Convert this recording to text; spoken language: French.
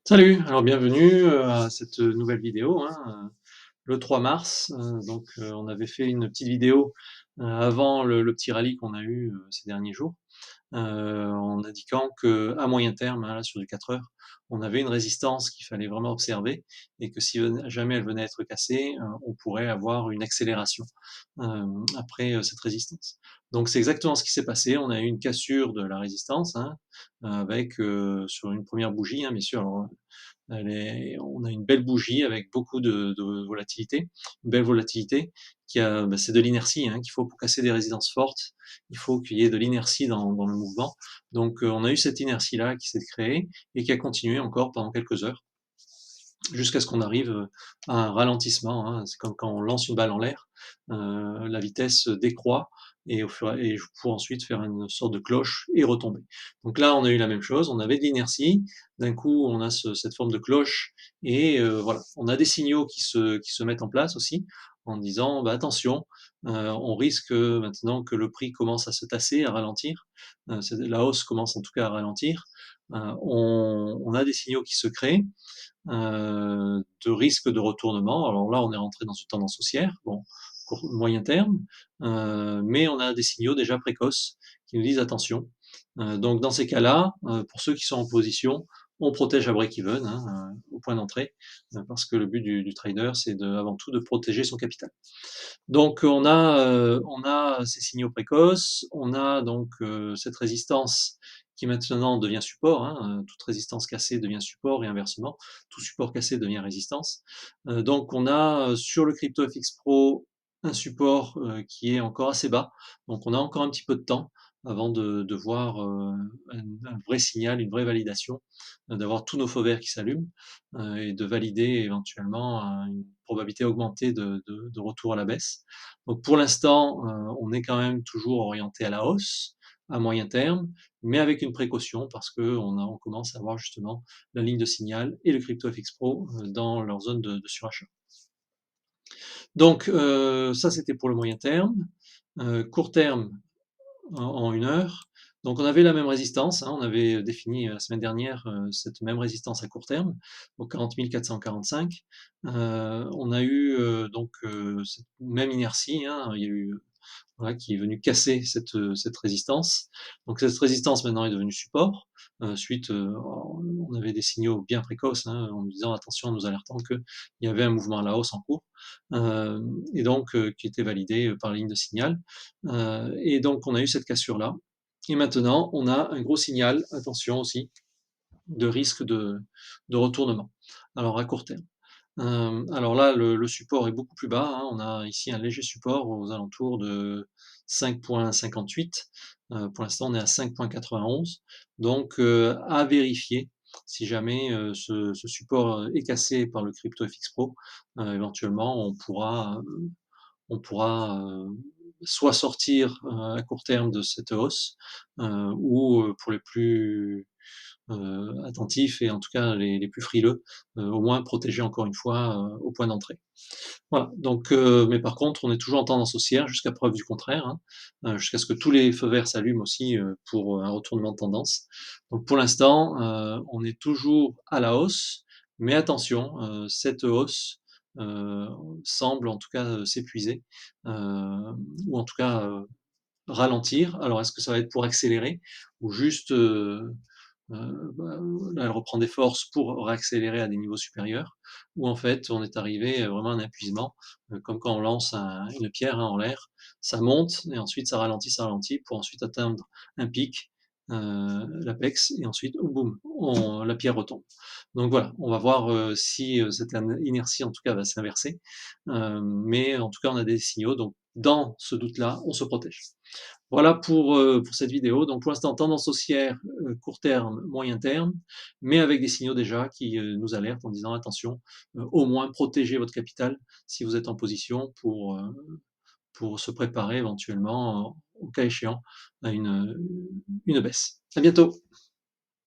Salut, alors bienvenue, à cette nouvelle vidéo, le 3 mars, on avait fait une petite vidéo, avant le petit rallye qu'on a eu, ces derniers jours, en indiquant qu'à moyen terme, là sur du 4 heures, on avait une résistance qu'il fallait vraiment observer et que si jamais elle venait à être cassée, on pourrait avoir une accélération, après, cette résistance. Donc c'est exactement ce qui s'est passé. On a eu une cassure de la résistance, avec, sur une première bougie, bien sûr. Alors, on a une belle bougie avec beaucoup de volatilité, une belle volatilité c'est de l'inertie, qu'il faut pour casser des résistances fortes. Il faut qu'il y ait de l'inertie dans le mouvement. Donc, on a eu cette inertie-là qui s'est créée et qui a continué encore pendant quelques heures jusqu'à ce qu'on arrive, à un ralentissement, C'est comme quand on lance une balle en l'air, la vitesse décroît et pour ensuite faire une sorte de cloche et retomber. Donc là, on a eu la même chose, on avait de l'inertie, d'un coup, on a cette forme de cloche et voilà. On a des signaux qui se mettent en place aussi, en disant: «Bah, attention, on risque, maintenant que le prix commence à se tasser, à ralentir, c'est la hausse commence en tout cas à ralentir». On a des signaux qui se créent, de risque de retournement. Alors là, on est rentré dans une tendance haussière, bon, moyen terme, mais on a des signaux déjà précoces qui nous disent attention. Donc dans ces cas-là, pour ceux qui sont en position, on protège à break-even, au point d'entrée, parce que le but du trader, c'est avant tout de protéger son capital. Donc on a ces signaux précoces, on a donc cette résistance qui maintenant devient support, toute résistance cassée devient support et inversement, tout support cassé devient résistance. Donc on a, sur le CryptoFX Pro, un support, qui est encore assez bas, donc on a encore un petit peu de temps avant de voir, un vrai signal, une vraie validation, d'avoir tous nos feux verts qui s'allument, et de valider éventuellement, une probabilité augmentée de retour à la baisse. Donc pour l'instant, on est quand même toujours orienté à la hausse, à moyen terme, mais avec une précaution parce qu'on commence à voir justement la ligne de signal et le CryptoFX Pro, dans leur zone de surachat. Donc ça, c'était pour le moyen terme. Court terme, en 1 heure. Donc on avait la même résistance, on avait défini, la semaine dernière, cette même résistance à court terme, donc 40 445. On a eu, cette même inertie, il y a eu, voilà, qui est venu casser cette résistance. Donc cette résistance maintenant est devenue support, suite, on avait des signaux bien précoces, en nous disant: «Attention», en nous alertant qu'il y avait un mouvement à la hausse en cours, et donc qui était validé, par ligne de signal. Et donc on a eu cette cassure-là et maintenant on a un gros signal, attention aussi, de risque de retournement. Alors à court terme. Alors là, le support est beaucoup plus bas, on a ici un léger support aux alentours de 5,58. Pour l'instant, on est à 5,91. Donc à vérifier si jamais, ce support, est cassé par le CryptoFX Pro, éventuellement on pourra soit sortir, à court terme de cette hausse, ou, pour les plus, attentifs et en tout cas les plus frileux, au moins protéger encore une fois, au point d'entrée. Voilà, donc mais par contre, on est toujours en tendance haussière jusqu'à preuve du contraire, jusqu'à ce que tous les feux verts s'allument aussi, pour, un retournement de tendance. Donc pour l'instant, on est toujours à la hausse, mais attention, cette hausse, heu, semble en tout cas, s'épuiser, ou en tout cas, ralentir. Alors est-ce que ça va être pour accélérer ou juste, là, elle reprend des forces pour réaccélérer à des niveaux supérieurs, ou en fait, on est arrivé, vraiment à un épuisement, comme quand on lance une pierre, en l'air. Ça monte et ensuite ça ralentit pour ensuite atteindre un pic, l'apex et ensuite, boum, la pierre retombe. Donc voilà, on va voir, si, cette inertie en tout cas va s'inverser, mais en tout cas, on a des signaux, donc dans ce doute-là, on se protège. Voilà pour cette vidéo. Donc pour l'instant, tendance haussière, court terme, moyen terme, mais avec des signaux déjà qui, nous alertent en disant: «Attention, au moins protégez votre capital si vous êtes en position pour se préparer éventuellement, au cas échéant, à une baisse». À bientôt.